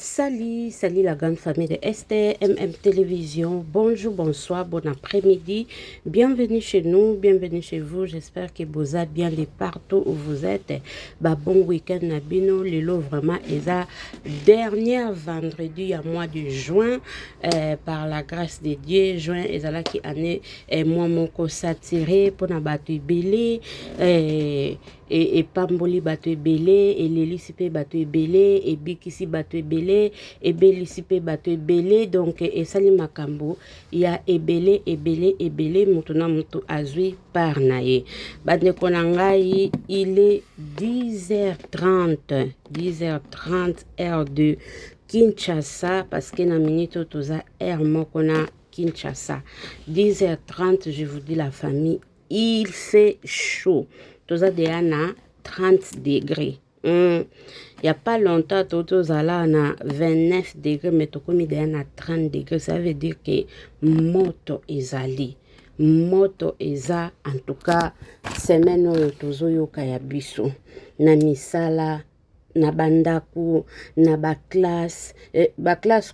Salut, salut la grande famille de STMM Télévision. Bonjour, bonsoir, bon après-midi. Bienvenue chez nous, bienvenue chez vous. J'espère que vous êtes bien de partout où vous êtes. Bon week-end Nabino, Lilo vraiment est la dernière vendredi à mois de juin. Par la grâce de Dieu, juin est là qui année moi mon satiré pour na batu belé et pamboli batu belé et lélisipe batu belé et bikisi batu belé et belisipe batu belé donc et sali makambo il y a ebele mutuna mutu azui par nae bande konangai il est 10h30 heure de Kinshasa parce que na minute toza heure mokona Kinshasa 10h30 je vous dis la famille il fait chaud toza déjà na 30 degrés. Il n'y a pas longtemps, tozala na 29 degrés, mais tokomi déjà na 30 degrés. Ça veut dire que moto ezali. Moto eza, en tout cas, semaine oyo tozoyoka ya biso. Na misala, na bandaku, na classe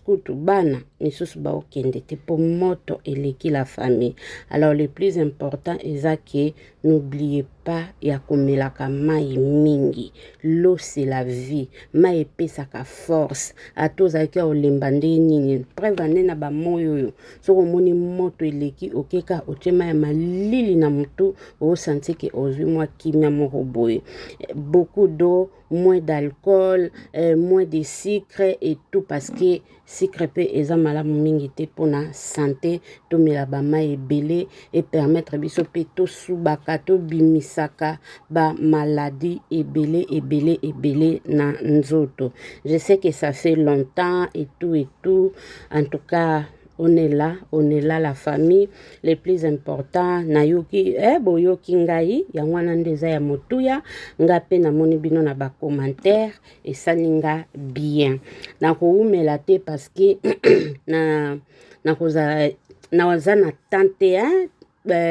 kutu bana misusu ba okende te pour moto eleki la famille. Alors le plus important est que n'oubliez pas ya komelaka mai mingi. L'eau c'est la vie. Mai epesaka force. Atozaki olemba nde nini. Prevane na ba moyo. Soko moni moto eleki okeka otema ya malili na mutu o senti que ozui mwa kimia moko boye. Beaucoup d'eau, moins d'alcool, moins de sucre et tout parce que sucre pe eza malamu mingi te pona santé to melaba mai ebele et permettre biso pe to subaka to bimisaka ba maladie ebele na nzoto. Je sais que ça fait longtemps et tout. En tout cas, on est là la famille. Le plus important na yoki boyoki ngai ya mwana ndeza ya motuya ngape na moni bino na ba commentaire et salinga bien. Na ko umela te parce que na koza na wazana 31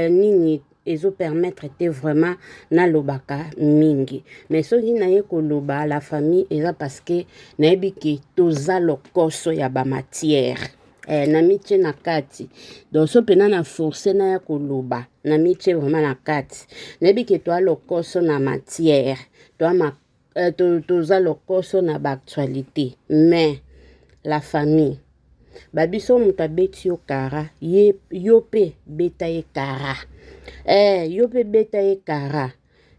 nini ezo permettre te vraiment na lobaka mingi. Mais soki na ye ko loba la famille eza parce que na ebiki toza lokoso ya ba matière. Na miche na kati donc so pena na force na ya koloba na miche vraiment na kati nebi ke toi lokoso na matière toi toza lokoso na ba actualité mais la famille babiso muta beti yo kara yo pe beta ye kara yo pe beta ye kara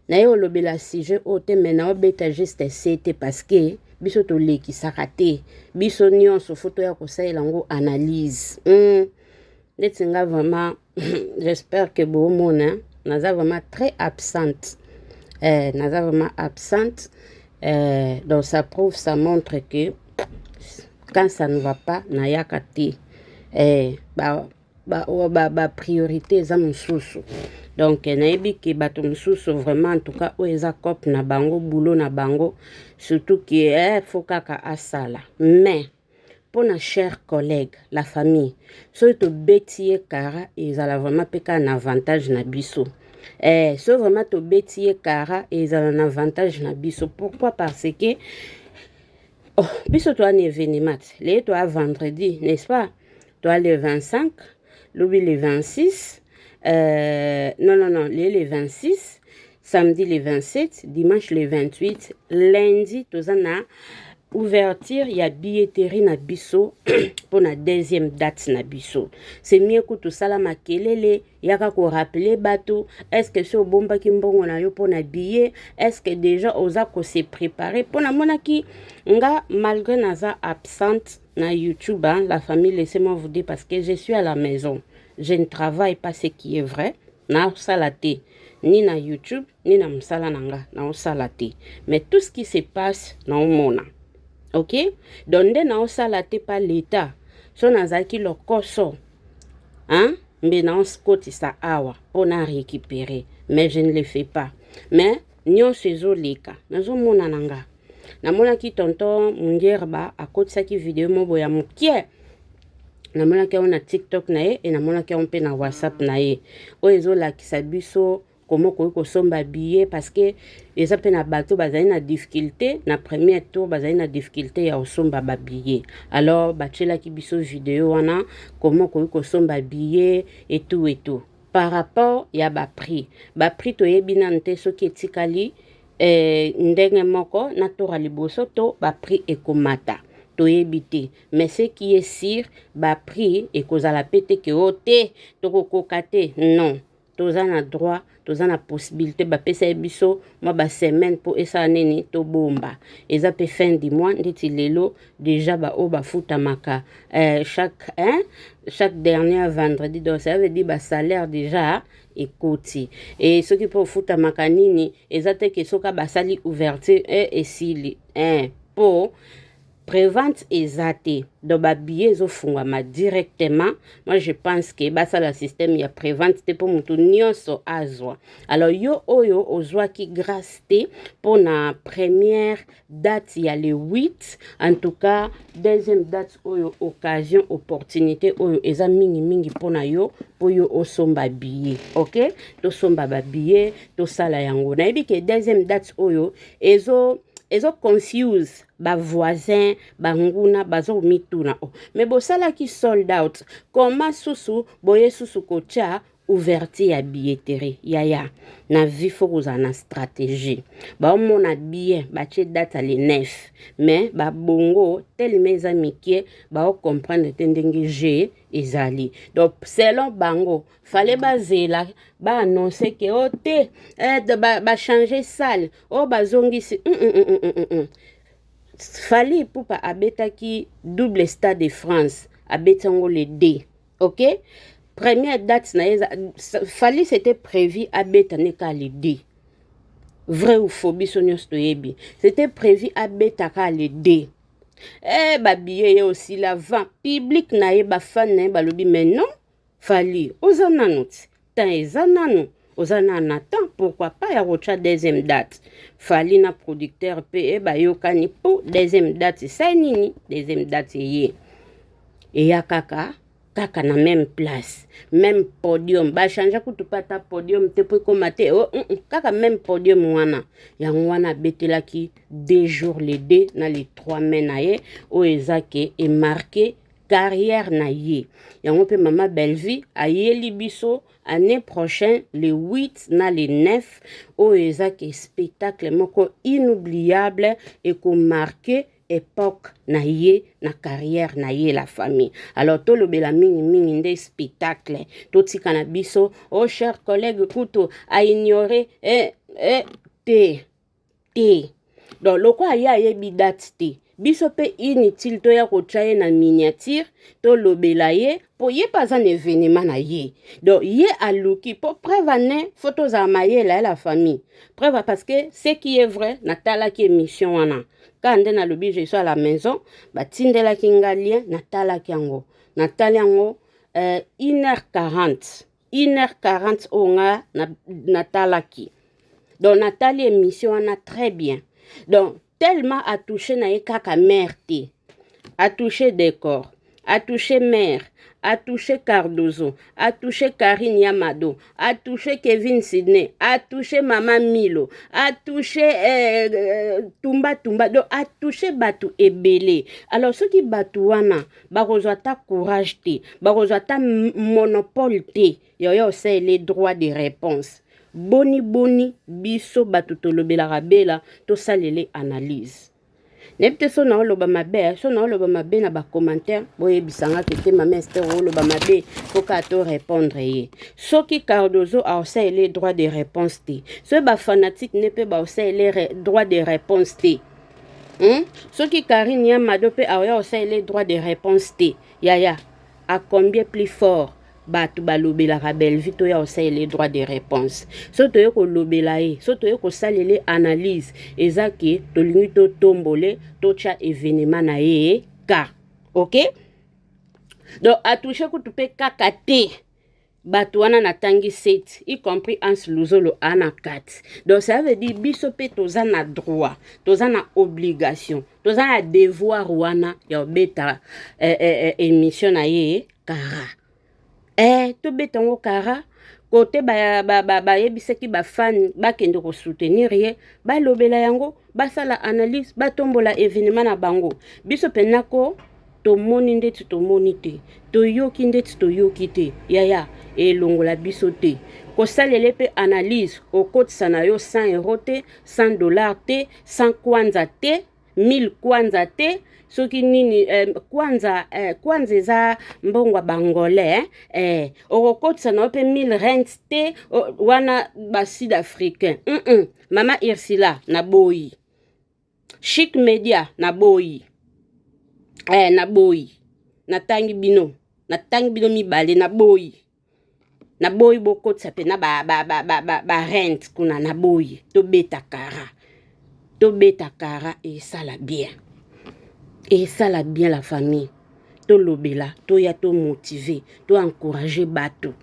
na yo lobela sujet ote mena o beta juste c'était parce que biso to leki sakate biso nyonso photo ya kosaela ngo analyse netinga vraiment j'espère que bomona naza vraiment très absente donc ça prouve, ça montre que quand ça ne va pas na yakate ba priorité za mususu. Donc naebi ke bato mususu vraiment en tout cas o eza cop na bango boulot na bango surtout que faut kaka asala. Mais pour nos chers collègues, la famille, so to betiye kara ezala vraiment peka un avantage na biso. So vraiment to betiye kara ezala un avantage na biso. Pourquoi? Parce que biso to un événement, les to vendredi, n'est-ce pas? Toi le 25, l'oubli le 26. Non, le 26, samedi le 27, dimanche le 28, lundi, tozana ouverture ya billetterie na biso pour la deuxième date na biso. C'est mieux que tout ça la makelele yaka ko rappeler bateau est-ce que so bomba ki mbongo na yo pour na billet est-ce que déjà oza ko se préparer pour na mona ki nga malgré naza absente na YouTube la famille laissez-moi vous dire parce que je suis à la maison. Je ne travaille pas, ce qui est vrai. Na salate ni na YouTube ni na msala nanga na salate. Mais tout ce qui se passe na mona. OK? Donc na salate pas l'état. So nazaki lokoso. Mais na skoti sa awa on a récupéré. Mais je ne le fais pas. Mais nyon sezo leka. Nazo mona nanga. Na mona ki tonton mungerba akotisa ki video mobo ya mukie. Namona ke on a TikTok na ye et namona ke on pe na WhatsApp na ye. O ezo la kisabiso comment ko somba billet parce que eza pe na bato bazali na difficulté na premier tour bazali na difficulté ya osomba ba billet. Alors batielaki biso vidéo wana comment ko somba billet et tout. Par rapport ya ba prix toyebi nanu te soki etikali ndenge moko na tora liboso to ba prix ekomata toyebi te, mais ce qui est sûr ba prix ekozala pete ke ote tokokoka te non. Toza na droit, toza na possibilité bapesa biso moi ba semaine pour esa neni to bomba. Eza pe fin du mois ndeti lelo déjà ba o ba futa maka chaque dernier vendredi, donc ça veut dire ba salaire déjà ekoti. Et ce qui peut futa maka nini eza te ke soka basali ouverture et sili pour prévente ezate do ba billet zo fungama directement. Moi je pense que basa la système ya prévente te pour mutu nyonso azwa. Alors yo oyo ozwa ki grâce te pour na première date ya le 8, en tout cas deuxième date oyo occasion opportunité oyo eza mingi pour na yo pour yo osomba billet. OK, to somba ba billet to sala yango na yebi ke deuxième date oyo ezo confuse ba voisin banguna bazo mituna mais bosala ki sold out comment susu boye susu kocha ouverture ya billetterie yaya na vie faut que na stratégie ba mona bien ba che date le 9 mais ba bongo tellement eza mikie ba comprendre tendenge G ezali donc selon bango fallait bazela ba annoncer que ote ba changer salle bazongisi Fali Ipupa abetaki double stade de France abetango le D. OK, première date na Fali c'était prévu abetaneka le D. Vrai ou faux biso nyos toyebi c'était prévu abetaka le D. Ba billet aussi la vent public na ye ba fan na balobi mais non Fali ozananoti tan ezananu ozana Nathan, pourquoi pas ya rocha deuxième date. Fali na producteur pe bayokani pour deuxième date c'est nini deuxième date ye. Et ya kaka na même place, même podium. Ba changer kutupata podium te pour komate kaka même podium wana. Yang wana betelaki 2 jours les 2 na les 3 menaye o ezake et marqué carrière na ye. Yango pe mama Bellevie ayeli biso année prochaine le 8 na le 9 o ezake spectacle moko inoubliable et ko marqué époque na ye na carrière na ye la famille. Alors to lobela mingi nde spectacle to tika na biso oh cher collègue kuto a ignoré te donc loko aya yebi date te biso pe inutile to ya kochaye na miniature to lobela ye po ye pas un événement na ye donc ye aluki po preuve ne photos za maye la famille preuve parce que ce qui est vrai natala ki émission wana quand na lobi je suis à la maison batindela ki ngalien natala ki yango natali yango 1h40 onga natala ki donc natali émission wana très bien donc tellement a touché na kaka mère te, a touché décor, a touché mère, a touché Cardozo, a touché Karine Yamado, a touché Kevin Sidney, a touché Maman Milo, a touché Tumba, donc a touché Batu Ebele. Alors ceux qui Batu wana, barozata courage te, barozata monopole te, yo c'est les droits de réponse. Boni biso batutolobela rabela to salele analyse nepte so na loba mabe so na loba mabe na ba commentaire boye bisanga kete mama Esther loba mabe faut ka to répondre ye soki Cardozo a aussi les droits de réponse te so ba fanatique ne peut ba aussi les droits de réponse te soki Karine Yamado pe a aussi les droits de réponse te yaya à combien plus fort batu balobela ka Bellevie to ya osai les droits de réponse so to yeko lobela ye so to yeko salele analyse ezaki to lingi to tombole to cha événement na ye ka OK donc a touché ko tupe kakate batu wana na tangi 7 y compris Ans Luzolo ana 4 donc ça veut dire biso pe toza na droit toza na obligation toza na devoir wana ya beta émission na ye kara to betango kara côté yebiseki ba fan bakende ko soutenir ye ba lobela yango basala analyse batombola événement na bango biso penako tomoni ndeti tomoni te toyoki ndeti toyoki te yaya elongola biso te kosalela pe analyse okotisa na yo 100 € te 100 $ te 100 kwanza te 1000 kwanza te soki nini kwanza eza mbongwa bangolais okokotisa na yo pe 1000 rent te wana ba sud africain mama Ursula na boyi Chic Media na boyi na boyi natangi bino mibale na boyi bokotisa pe na ba rent kuna na boyi tobeta kara et ça la bien la famille to lobela to ya to motiver to encourager bato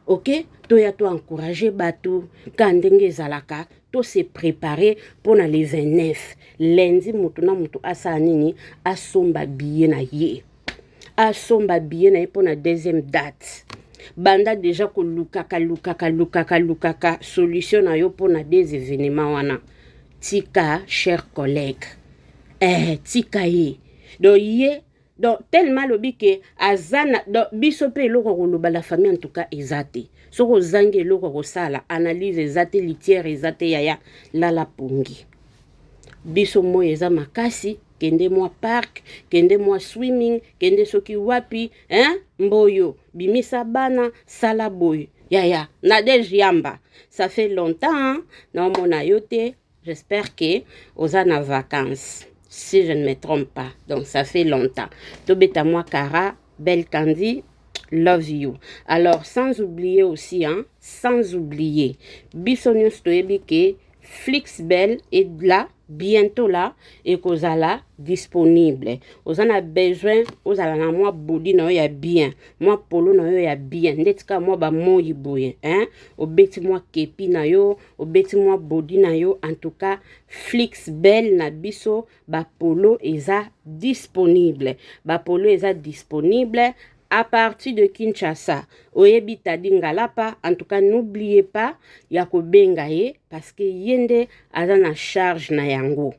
ok to ya to encourager bato kandenge zalaka to se préparer pour na le 29 lundi mutu na mutu asa nini asomba billet na ye pour na deuxième date banda déjà ko lukaka solution na yo pour na des événements wana tika chers collègues tika ye donc tellement lobi ke azana donc biso pe eloko koloba la famille en tout cas ezate soko zangi eloko kosala analyse ezate litière ezate yaya lala pongi biso mo eza makasi kende mwa park kende mwa swimming kende soki wapi mboyo bimisa bana sala boyo yaya na dejiamba ça fait longtemps na mona yote j'espère que oza na vacances si je ne me trompe pas. Donc, ça fait longtemps. Tobeta moi Kara, Belle Candy, love you. Alors, sans oublier aussi, sans oublier, Bissonius Toebike, Flixbel est là, bientôt là, et qu'ozala disponible. Ozana besoin, ozala na moi body na yo ya bien, moi polo na yo ya bien, netka moi ba moyi boye, obeti moi kepi na yo, obeti moi body na yo, en tout cas, Flixbel na biso, ba polo eza disponible. Ba polo eza disponible. À partir de Kinshasa, oyebi tadi ngalapa, en tout cas n'oubliez pas yako bengaye parce que yende azana charge na yango.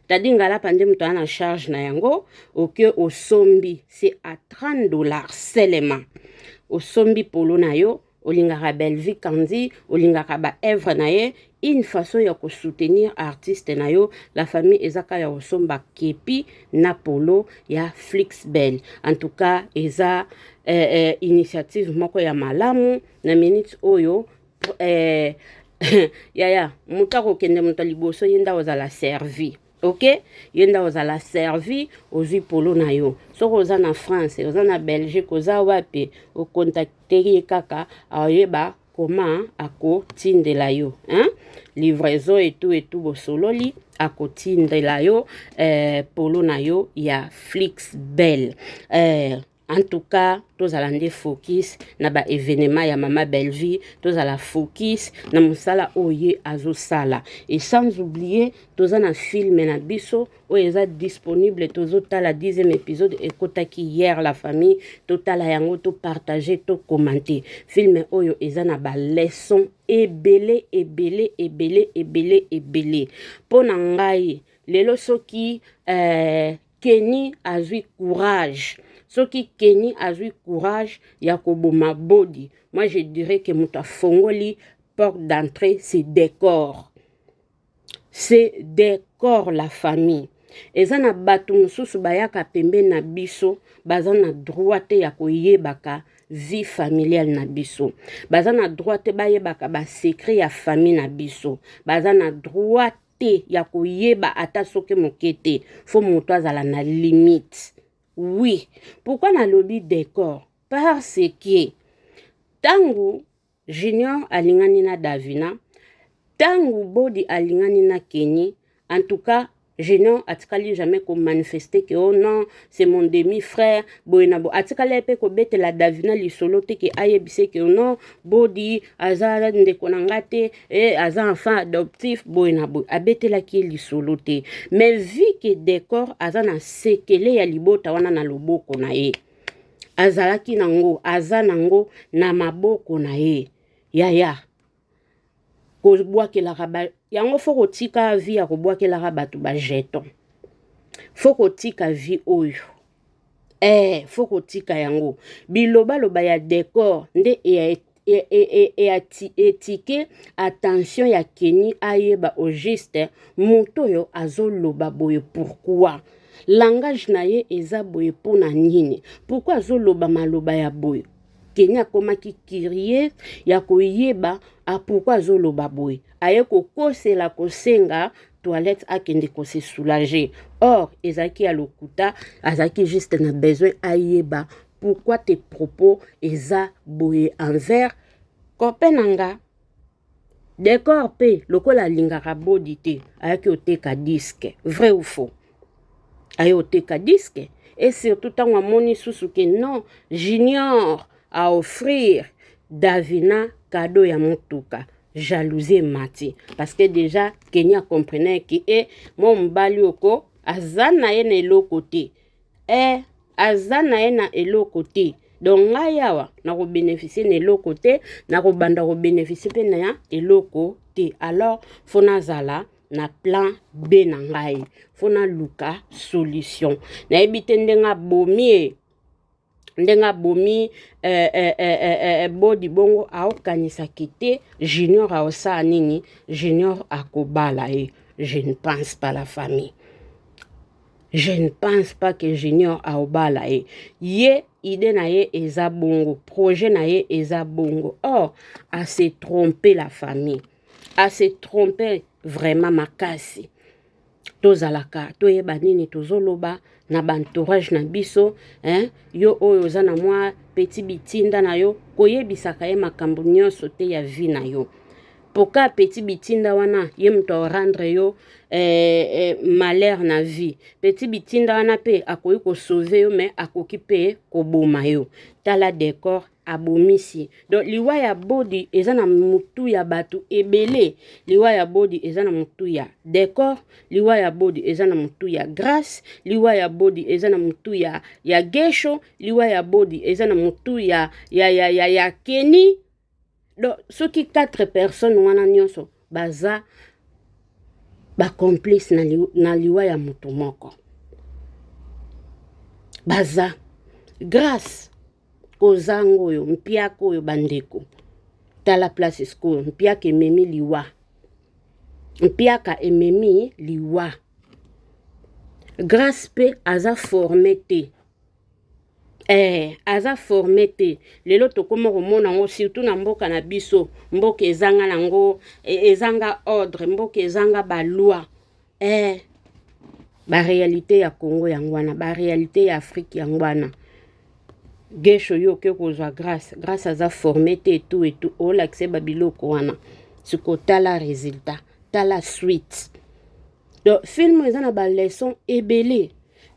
Tadi ngalapa nde muto ana charge na yango, ok au sombi c'est à 30 $ seulement. Au sombi polo na yo, olingaka Belvi Kandi, olingaka ba œuvre na ye, une façon ya ko soutenir artiste na yo, la famille ezaka ya osomba kepi na polo ya Flixbel. En tout cas, eza initiative moko ya malamu na minute oyo yaya mutako kende mutaliboso yenda ozala servi. Ok, yenda ozala servi ozwi polo na yo. Soko oza na France, oza na Belgique, oza wapi, o contacter kaka ayeba comment ako tindela yo, livraison et tout bosololi ako tindela yo polo na yo ya Flixbel. En tout cas, tous allons focus na ba événement ya Mama Belvi, tous allons focus na musala oye azo sala. Et sans oublier, tous allons film na biso o eza disponible tous autres la 10e épisode et kotaki hier la famille total yango to partager to commenter. Film oyo eza na ba leçon ebele. Pona ngai lelo soki Kenny azui courage. Soki Kenny azui courage ya koboma body. Moi je dirais que muta fongoli porte d'entrée c'est décor. C'est décor la famille. Eza na bato mususu bayaka pembe na biso baza na droit ya koyebaka vie familiale na biso. Baza na droit bayebaka ba secret ya famille na biso. Baza na droit ya koyeba ata soki mokete. Faut moto azala na limite. Oui. Pourquoi na lobby décor? Parce que tangu Junior alingani na Davina, tangu Body alingani na Kenny, en tout cas, Junior atikali jamais ko manifester que oh non, c'est mon demi-frère, boenabo atikali pe ko bete la Davina li solo te que ayebise que non, Body azara ndeko nangate aza enfant adoptif boenabo abete la ki li solo te. Mais vu que décor azana sekele ya libota wana na loboko na ye. Azalaki nango, aza nango na maboko na ye. yaya kobwakelaka yango fo kotika vi ya kobwakelaka bato bajeton fo kotika vi oyo fo kotika yango bilobaloba ya décor nde etike attention ya keni ayeba au juste moto oyo azoloba boye pourquoi langage na ye eza boye mpona nini pourquoi azoloba maloba ya boye keni akomaki curieux ya koyeba pourquoi azoloba boye aye kokosela kosenga toilette akende ko se soulager or ezaki ya lokuta azaki juste na besoin ayeba pourquoi tes propos eza boye envers copain nanga décor pe lokola lingaka body te ayaki oteka disque vrai ou faux aye oteka disque et surtout tango amoni susu ke non Junior à offrir Davina cadeau ya motuka jalousie mati parce que déjà Kenya comprenait que mon mbali oko azana ye na eloko te azana ye na eloko te donc ngai awa na ko bénéficier na eloko te na ko banda ko bénéficier pe na eloko te alors fona zala na plan B na ngai fona luka solution na ebite ndenga bomi bodi bongo aokanisa kite Junior aosa nini Junior akobala ye. Je ne pense pas la famille. Je ne pense pas que Junior aobala ye. Ye idée na ye eza bongo, projet na ye eza bongo. Or, a se tromper la famille. A se tromper vraiment makasi. Tozalaka, toyeba nini tozoloba na bantourage na biso, yo oyo za na mwa petit bitinda na yo, koyebisaka ye makambo nyonso te ya vie na yo. Poka petit bitinda wana ye mto rendre yo malheur na vie. Petit bitinda wana pe akoki ko sauver yo mais akoki pe ko boma yo. Tala décor abomisi. Donc liwa ya body eza na mutu ya batu ebele. Liwa ya body eza na mutu ya décor, liwa ya body eza na mutu ya grâce, liwa ya body eza na mutu ya gesho, liwa ya body eza na mutu ya Keni. Donc, ceux qui 4 personnes wana nyonso baza ba complice na liwa ya mutu moko. Baza grâce kozango yo mpiako yo bandeko. Tala place school mpiaka ememi liwa. Mpiaka ememi liwa. Grâce pe aza formé te. Aza formé te. Lelo tokoma komona ngo surtout na mboka na biso, mboka ezanga nango ezanga ordre, mboka ezanga ba loi. Ba réalité ya Congo yangwana, ba réalité ya Afrique yangwana. Gesho yo ke kozwa grâce aza formé te et tout o l'accès babiloko wana. Siko tala résultat, tala suite. Donc film ezana ba leçon ebele.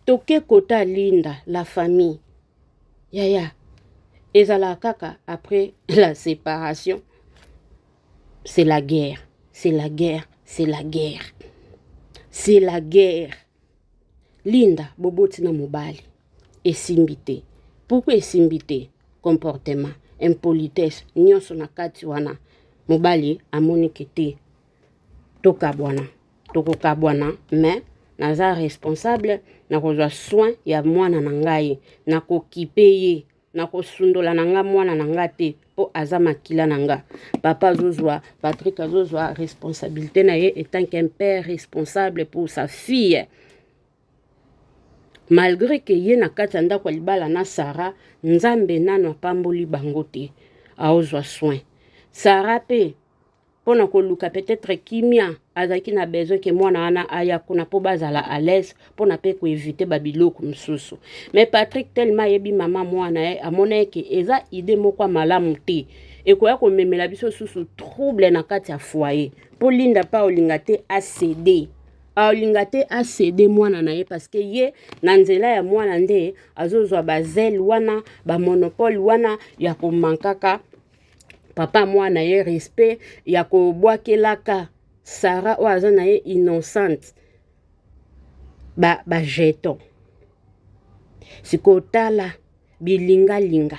Toke kota linda la famille. Yaya, ezala kaka après la séparation, c'est la guerre, c'est la guerre, c'est la guerre, c'est la guerre. Linda, boboti na mobali, esimbite. Pourquoi esimbite? Comportement, impolitesse, nyonso na kati wana. Mobali amonike te. Tokabwana, mais naza responsable na kozwa soin ya mwana na ngai na kokipe ye na kosundola na nga mwana na nga te po aza makila na nga. Papa azozwa, Patrick azozwa responsabilité na ye étant qu'un père responsable pour sa fille. Malgré que ye na kati ya ndako libala na Sarah, nzambe nano apamboli bango te aozwa soin. Sarah pe pona koluka peut-être kimia azaki na besoin que mwana wana aya kuna po bazala à l'aise pona pe ko éviter babiloko msusu. Mais Patrick tellement yebi mama mwana amona ke eza idée moko malamu te ekoya ko memela biso susu trouble na kati ya foyer po linda pa olinga te ACD olinga te ACD mwana na ye parce que ye na nzela ya mwana nde azozwa bazel wana ba monopole wana ya ko mankaka papa mwana ye respect ya ko bwakelaka Sarah o azana ye innocente ba jeton siko tala bilinga linga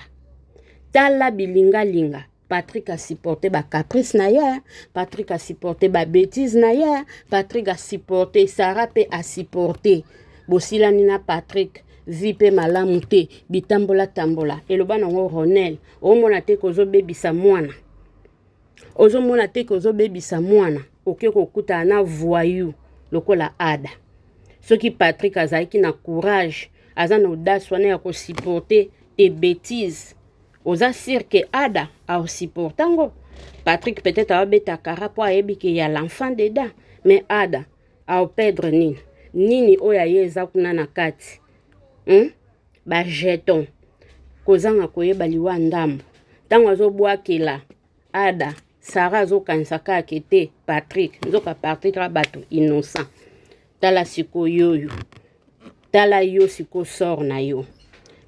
Patrick a supporté ba caprice na ye, Patrick a supporté ba bêtise na ye, Patrick a supporté, Sarah pe a supporté. Bosilani na Patrick, vipe malamu te, bitambola tambola. Eloba nango Ronel, omona te kozo bebisa mwana. Ozo mona te kozo bebisa mwana, oke kokuta na voyou, lokola Ada. Soki Patrick azaiki na courage, aza na audace wana ya ko supporter tes bêtises. Oza sûr que Ada a supportango. Patrick peut-être a beta kara po ayebi ke ya l'enfant dedans, mais Ada a perdre nini. Nini oya yeza kuna na kati. Ba jeton. Kozanga koyeba liwa ndambo. Tango azobwakela Ada, Sarah zo kansaka kete Patrick, nzoka Patrick rabato innocent. Tala siko yoyo. Tala yo siko sor na yo.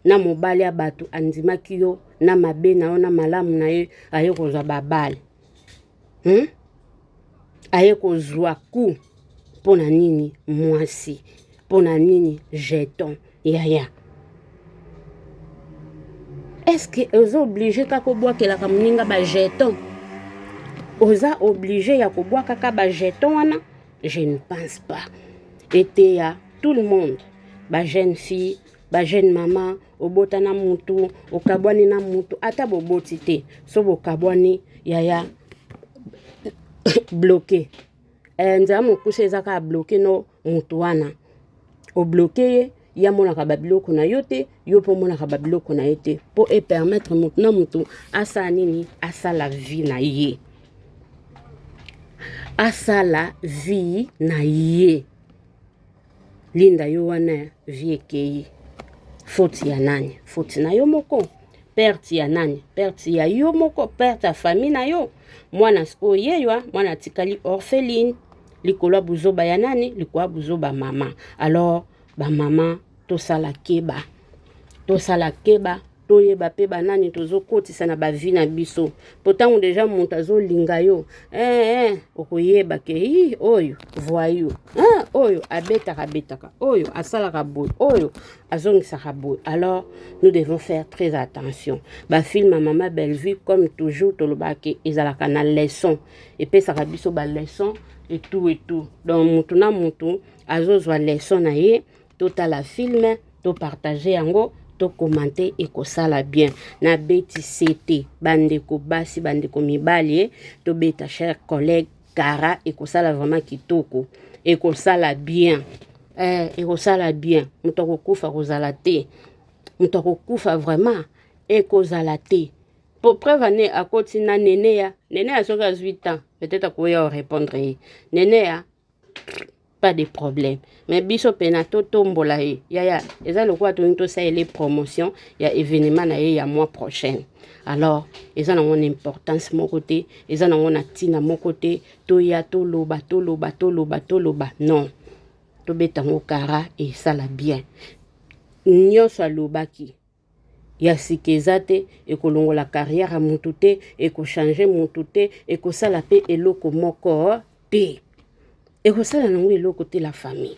Na mobali abato andimaki yo, na mabe na yo, na malamu na yo, aye kozwa babale. Aye kozwa ku. Pona nini mwasi. Pona nini jeton. Yaya. Est-ce que oza obligé kako bwa kela kamuninga ba jeton? Oza obligé ya ko bwa kaka ba jeton wana? Je ne pense pas. Et à tout le monde, ba jeune fille, ba jeune maman, obota na mutu, okabwani na mutu, ata boboti te, so bokabwani yaya bloqué. Nza mokuse ezaka bloqué no mutu wana. O bloqué ya mona ka babiloko na yote, yo po mona ka babiloko na yote, po e permettre mutu na mutu asa nini, asa la vie na ye. Asa la vie na ye. Linda yo wana vie kei. Foti ya nani? Foti na yo moko. Perte ya nani? Perte ya yo moko. Perte ya famille na yo. Mwana sko yeywa, mwana tikali orpheline. Likolo buzoba ya nani? Likolo buzoba mama. Alors, ba mama, to sala keba. To sala keba. Toyeba pe banani tozo kotisa na ba vie na biso. Potango deja montazo linga yo. Okoyeba ke oyo voyou. Oyo abetaka. Oyo asala kaboy. Oyo azongisa kaboy. Alors nous devons faire très attention. Ba film Maman Belle Vie comme toujours tolobake ezalaka na leçon. Et pe saka biso ba leçon et tout. Donc mutu na mutu azozwa leçon na ye, totala film, to partager yango. To commenter et ko sala bien na beti cete bandeko basi bandeko mibali to beta cher collègue Kara et ko sala vraiment kitoko et ko sala bien et ko sala bien muto ko kufa kozala te muto ko kufa vraiment et ko zala te pour preuve ane akoti na nene ya soka 18 ans peut-être ko ya répondre nene ya pas de problème. Mais biso penato tombola yaya eza lokwa to into ça les promotions ya événement na ya mois prochain. Alors eza na mon importance mon côté, eza na mon atina mon côté, to ya to loba. Non. To beta mo kara et ça la bien. Nyoso lobaki. Ya sikezate e kolongola carrière a mutute e ko changer mutute e ko sala pe eloko moko te. Et que ça, le côté la famille.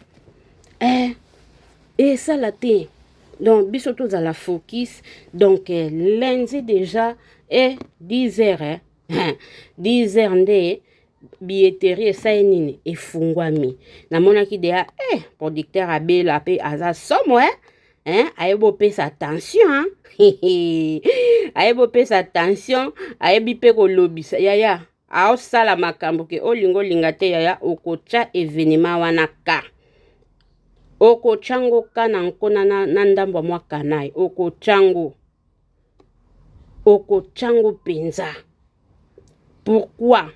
Et ça, la té. Donc, bisoto à la focus. Donc, lundi déjà, et 10 heures. 10 heures de billetterie, ça est et fungwami. Na mona ki dea, producteur a bé la paix, aza somme, aye bo pe sa attention, aye bo pe sa attention, aye bi pe ko lobby, ya. Ao sala makambo ke olingo lingate yaya okocha evenema wana ka. Okochango ka na nkona na ndambo mwa kanai. Okochango penza. Pourquoi?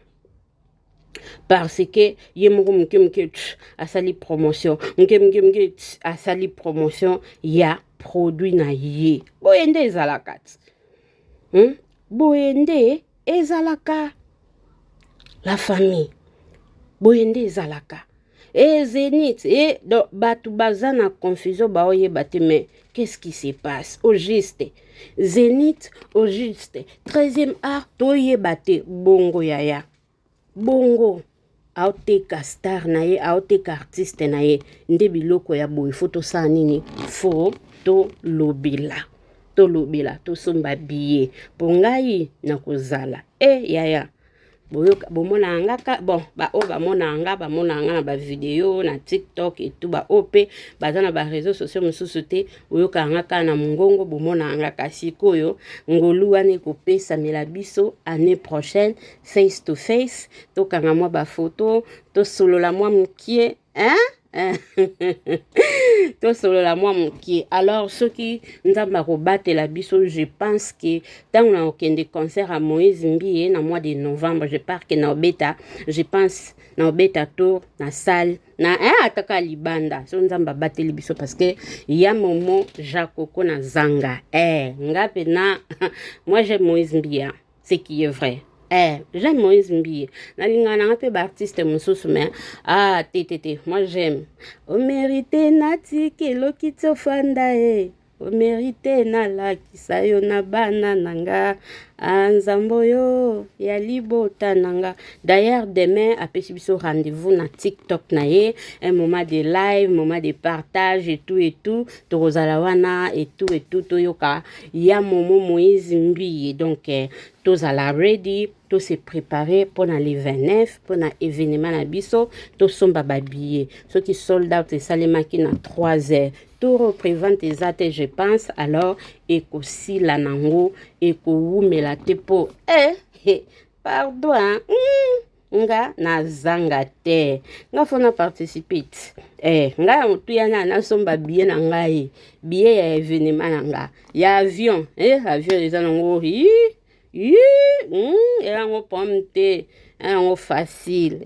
Parce que ye mke asali promotion. Mke asali promotion ya produit na ye. Boyende ezalakat. Boyende ezalaka. La famille. Boyende ezalaka. Et Zénith, et batu bazana confusion ba oye bate, mais qu'est-ce qui se passe? Au juste. Zénith, au juste. 13e art, toye bate, bongo yaya. Bongo. Aoteka star na ye, aoteka artiste na ye. Nde biloko ya boy, photo sa nini. Photo lobila. tolobela tosomba billet po ngai nakozala yaya boyoka bomona ngaka bon ba o bamona nga na ba video na TikTok et tout ba ope baza na ba réseaux sociaux mosusu te oyoka ngaka na mongongo bomona ngaka sikoyo ngolu wane kopesa mela biso année prochaine face to face tokanga mwa ba photo to solola mwa mukie to solo la moi mokie alors ceux qui nzamba kobattre la biso je pense que tant on a aucun des concerts à Moïse Mbie na mois de novembre je pars que na obeta je pense na obeta tour na salle na ataka libanda so nzamba bateli biso parce que ya momo Jacoko na zanga ngape na moi j'aime Moïse Mbie ce qui est vrai. J'aime Moïse Mbie. Nalingana un peu d'artiste mususu mais moi j'aime. O mérité nati ke lokito fanda o mérité na la kisayo na bana nanga anzambo yo ya libota nanga. D'ailleurs demain après biso rendez-vous na TikTok na ye un moment de live, moment de partage et tout tozala wana et tout toyoka ya momo Moïse Mbie donc tozala ready to se préparer pour les 29 pour un événement na biso to somba babillet ceux qui sold out et salemaki na 3 heures tout représente ezate je pense alors ekosi la nango ekowumela te po pardon nga na zanga te nga fona participer nga mutu yana na somba billet na ngai billet ya événement na nga ya avion avion eza nango elango pomme te elango facile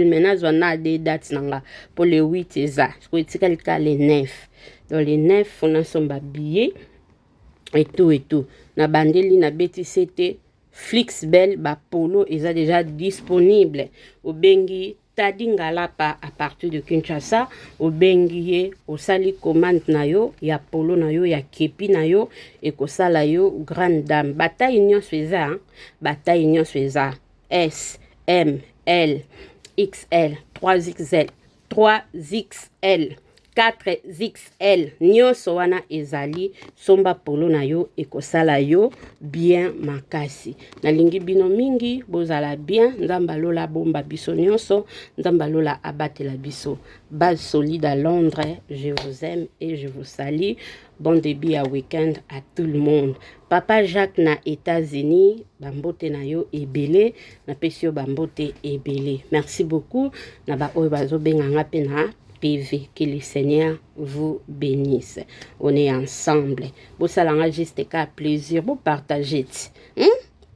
maintenant zwana des dates nanga pour le 8 eza kotika lika le 9 donc le 9 on a somba billet et tout na bandeli na BTCT Flixbel ba polo eza déjà disponible au bengi Tadingala pa à partir de Kinshasa au bengi au sali commande na yo ya polo na yo ya kepi na yo et ko sala yo grande dame bataille union sueza S M L XL 3XL 3XL 4XL nyonso wana ezali somba polo na yo ekosala yo bien makasi nalingi bino mingi bozala bien nzamba lola bomba biso nyonso nzamba lola abatela biso base solide à Londres je vous aime et je vous salue bon début à week-end à tout le monde papa Jacques na États-Unis bambote na yo ebele na pesio bambote ebele merci beaucoup na ba oyo bazo benganga pena PV. Que le Seigneur vous bénisse. On est ensemble. Vous salanga juste qu'à plaisir. Vous partagez.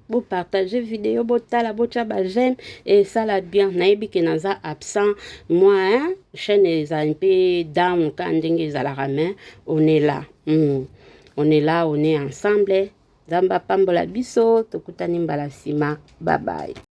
Vous partagez vidéo. Vous tala, vous taba j'aime. Et ça l'a bien. Naïbi que naza absent. Moi, chaîne est un peu down quand dengue à la main. On est là. On est là. On est ensemble. Zamba pambola biso. Tokutani mbala sima. Bye bye.